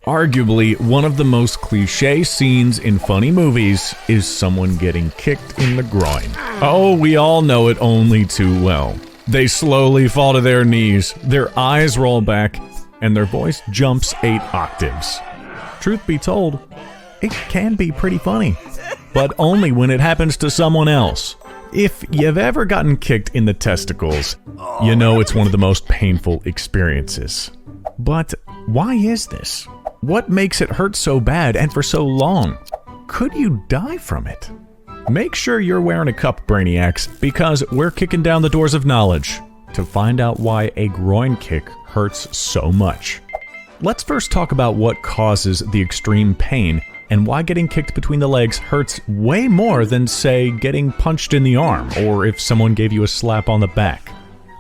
Arguably, one of the most cliche scenes in funny movies is someone getting kicked in the groin. Oh, we all know it only too well. They slowly fall to their knees, their eyes roll back, and their voice jumps 8 octaves. Truth be told, it can be pretty funny, but only when it happens to someone else. If you've ever gotten kicked in the testicles, you know it's one of the most painful experiences. But why is this? What makes it hurt so bad and for so long? Could you die from it? Make sure you're wearing a cup, Brainiacs, because we're kicking down the doors of knowledge to find out why a groin kick hurts so much. Let's first talk about what causes the extreme pain and why getting kicked between the legs hurts way more than, say, getting punched in the arm or if someone gave you a slap on the back.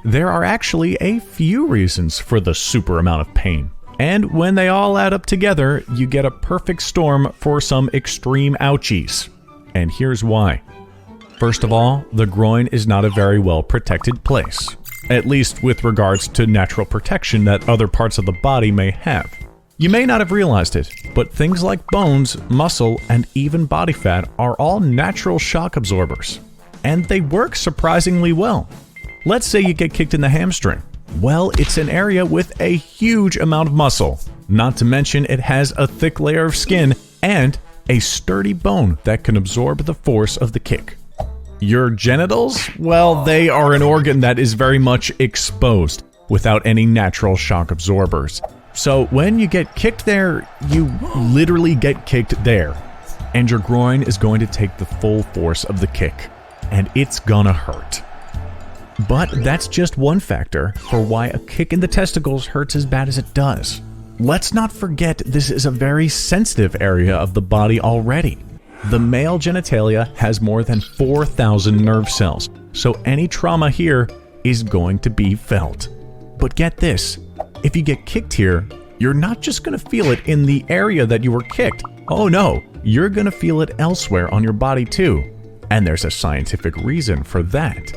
There are actually a few reasons for the super amount of pain. And when they all add up together, you get a perfect storm for some extreme ouchies. And here's why. First of all, the groin is not a very well protected place, at least with regards to natural protection that other parts of the body may have. You may not have realized it, but things like bones, muscle, and even body fat are all natural shock absorbers. And they work surprisingly well. Let's say you get kicked in the hamstring. Well, it's an area with a huge amount of muscle. Not to mention it has a thick layer of skin and a sturdy bone that can absorb the force of the kick. Your genitals? Well, they are an organ that is very much exposed without any natural shock absorbers. So when you get kicked there, you literally get kicked there. And your groin is going to take the full force of the kick. And it's gonna hurt. But that's just one factor for why a kick in the testicles hurts as bad as it does. Let's not forget this is a very sensitive area of the body already. The male genitalia has more than 4,000 nerve cells, so any trauma here is going to be felt. But get this, if you get kicked here, you're not just going to feel it in the area that you were kicked. Oh no, you're going to feel it elsewhere on your body too. And there's a scientific reason for that.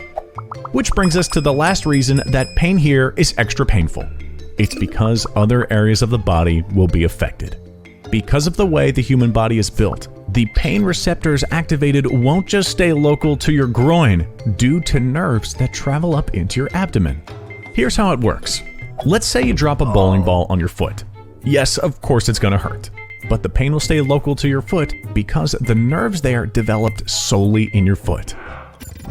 Which brings us to the last reason that pain here is extra painful. It's because other areas of the body will be affected. Because of the way the human body is built, the pain receptors activated won't just stay local to your groin due to nerves that travel up into your abdomen. Here's how it works. Let's say you drop a bowling ball on your foot. Yes, of course it's gonna hurt, but the pain will stay local to your foot because the nerves there developed solely in your foot.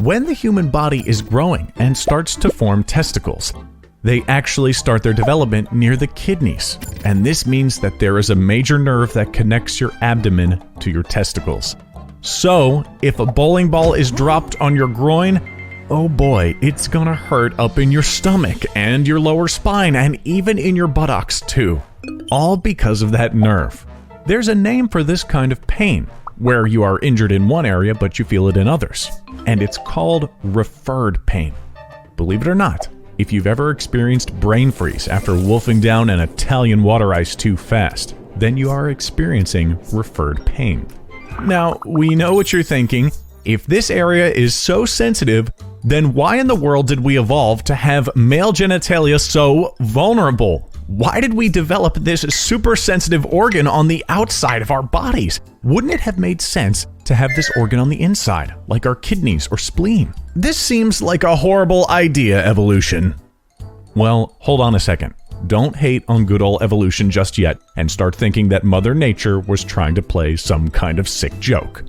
When the human body is growing and starts to form testicles, they actually start their development near the kidneys, and this means that there is a major nerve that connects your abdomen to your testicles. So, if a bowling ball is dropped on your groin, oh boy, it's gonna hurt up in your stomach and your lower spine and even in your buttocks too. All because of that nerve. There's a name for this kind of pain, where you are injured in one area but you feel it in others, and it's called referred pain. Believe it or not, if you've ever experienced brain freeze after wolfing down an Italian water ice too fast, then you are experiencing referred pain. Now, we know what you're thinking. If this area is so sensitive, then why in the world did we evolve to have male genitalia so vulnerable? Why did we develop this super sensitive organ on the outside of our bodies? Wouldn't it have made sense to have this organ on the inside, like our kidneys or spleen? This seems like a horrible idea, evolution. Well, hold on a second. Don't hate on good old evolution just yet and start thinking that Mother Nature was trying to play some kind of sick joke.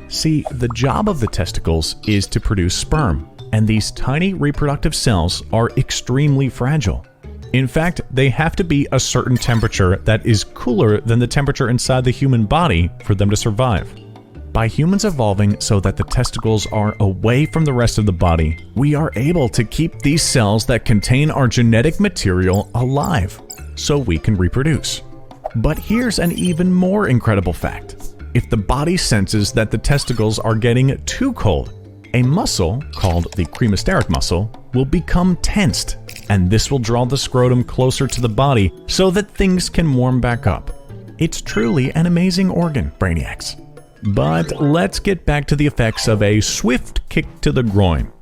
See, the job of the testicles is to produce sperm, and these tiny reproductive cells are extremely fragile. In fact, they have to be a certain temperature that is cooler than the temperature inside the human body for them to survive. By humans evolving so that the testicles are away from the rest of the body, we are able to keep these cells that contain our genetic material alive, so we can reproduce. But here's an even more incredible fact. If the body senses that the testicles are getting too cold, a muscle, called the cremasteric muscle, will become tensed, and this will draw the scrotum closer to the body so that things can warm back up. It's truly an amazing organ, Brainiacs. But let's get back to the effects of a swift kick to the groin.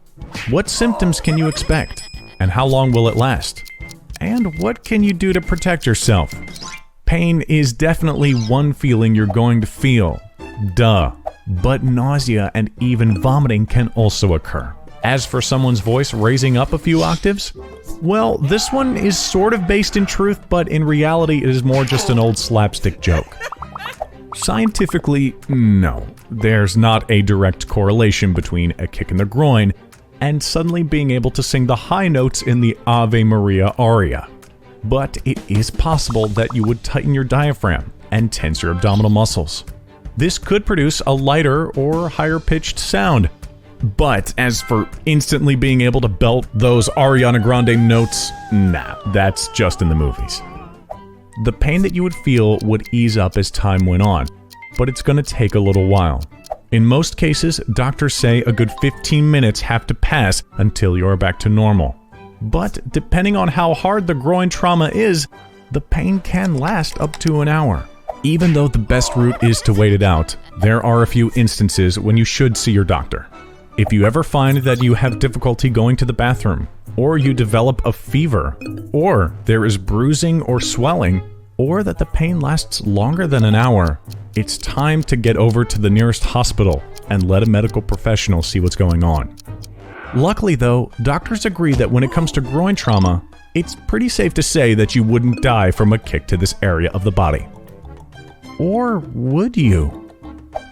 What symptoms can you expect? And how long will it last? And what can you do to protect yourself? Pain is definitely one feeling you're going to feel. Duh. But nausea and even vomiting can also occur. As for someone's voice raising up a few octaves, well, this one is sort of based in truth, but in reality it is more just an old slapstick joke. Scientifically, no. There's not a direct correlation between a kick in the groin and suddenly being able to sing the high notes in the Ave Maria aria. But it is possible that you would tighten your diaphragm and tense your abdominal muscles. This could produce a lighter or higher-pitched sound. But as for instantly being able to belt those Ariana Grande notes, nah, that's just in the movies. The pain that you would feel would ease up as time went on, but it's going to take a little while. In most cases, doctors say a good 15 minutes have to pass until you're back to normal. But depending on how hard the groin trauma is, the pain can last up to an hour. Even though the best route is to wait it out, there are a few instances when you should see your doctor. If you ever find that you have difficulty going to the bathroom, or you develop a fever, or there is bruising or swelling, or that the pain lasts longer than an hour, it's time to get over to the nearest hospital and let a medical professional see what's going on. Luckily though, doctors agree that when it comes to groin trauma, it's pretty safe to say that you wouldn't die from a kick to this area of the body. Or would you?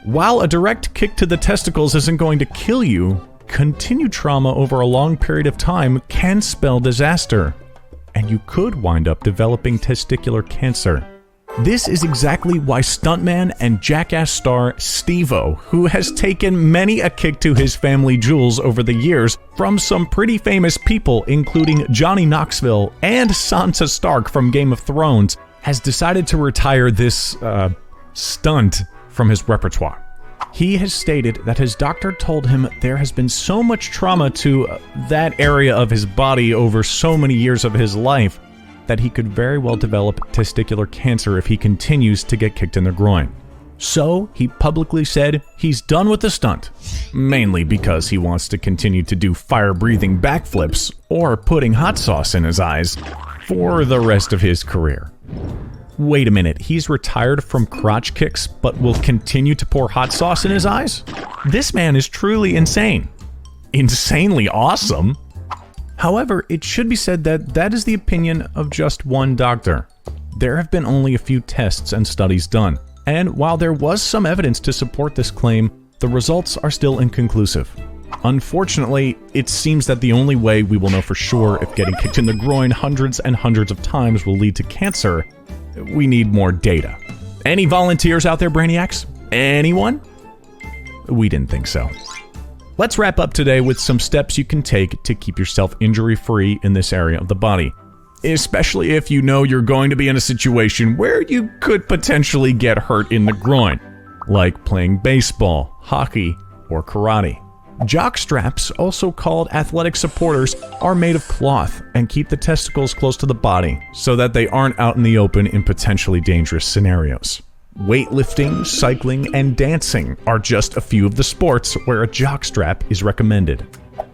While a direct kick to the testicles isn't going to kill you, continued trauma over a long period of time can spell disaster, and you could wind up developing testicular cancer. This is exactly why stuntman and Jackass star Steve-O, who has taken many a kick to his family jewels over the years from some pretty famous people including Johnny Knoxville and Sansa Stark from Game of Thrones, has decided to retire this, stunt from his repertoire. He has stated that his doctor told him there has been so much trauma to that area of his body over so many years of his life that he could very well develop testicular cancer if he continues to get kicked in the groin. So he publicly said he's done with the stunt, mainly because he wants to continue to do fire-breathing backflips or putting hot sauce in his eyes for the rest of his career. Wait a minute, he's retired from crotch kicks but will continue to pour hot sauce in his eyes? This man is truly insane. Insanely awesome. However, it should be said that that is the opinion of just one doctor. There have been only a few tests and studies done, and while there was some evidence to support this claim, the results are still inconclusive. Unfortunately, it seems that the only way we will know for sure if getting kicked in the groin hundreds and hundreds of times will lead to cancer, we need more data. Any volunteers out there, Brainiacs? Anyone? We didn't think so. Let's wrap up today with some steps you can take to keep yourself injury-free in this area of the body, especially if you know you're going to be in a situation where you could potentially get hurt in the groin, like playing baseball, hockey, or karate. Jock straps, also called athletic supporters, are made of cloth and keep the testicles close to the body so that they aren't out in the open in potentially dangerous scenarios. Weightlifting, cycling, and dancing are just a few of the sports where a jock strap is recommended.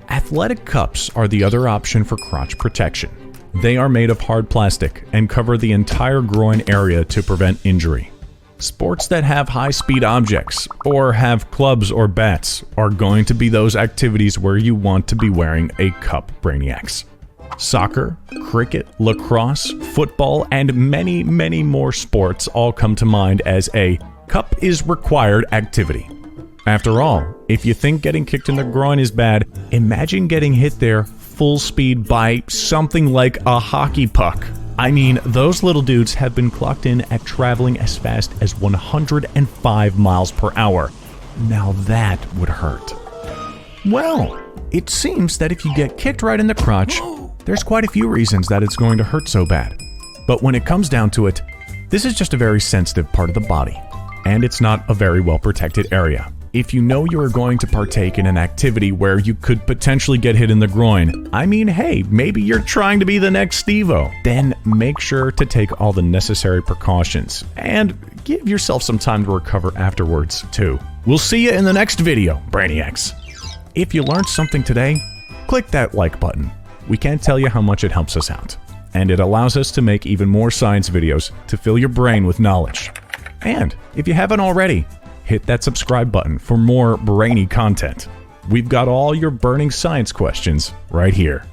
Athletic cups are the other option for crotch protection. They are made of hard plastic and cover the entire groin area to prevent injury. Sports that have high-speed objects or have clubs or bats are going to be those activities where you want to be wearing a cup, Brainiacs. Soccer, cricket, lacrosse, football, and many, many more sports all come to mind as a cup is required activity. After all, if you think getting kicked in the groin is bad, imagine getting hit there full speed by something like a hockey puck. I mean, those little dudes have been clocked in at traveling as fast as 105 miles per hour. Now that would hurt. Well, it seems that if you get kicked right in the crotch, there's quite a few reasons that it's going to hurt so bad. But when it comes down to it, this is just a very sensitive part of the body, and it's not a very well protected area. If you know you are going to partake in an activity where you could potentially get hit in the groin, I mean, hey, maybe you're trying to be the next Steve-O, then make sure to take all the necessary precautions and give yourself some time to recover afterwards, too. We'll see you in the next video, Brainiacs. If you learned something today, click that like button. We can't tell you how much it helps us out. and it allows us to make even more science videos to fill your brain with knowledge. And if you haven't already, hit that subscribe button for more brainy content. We've got all your burning science questions right here.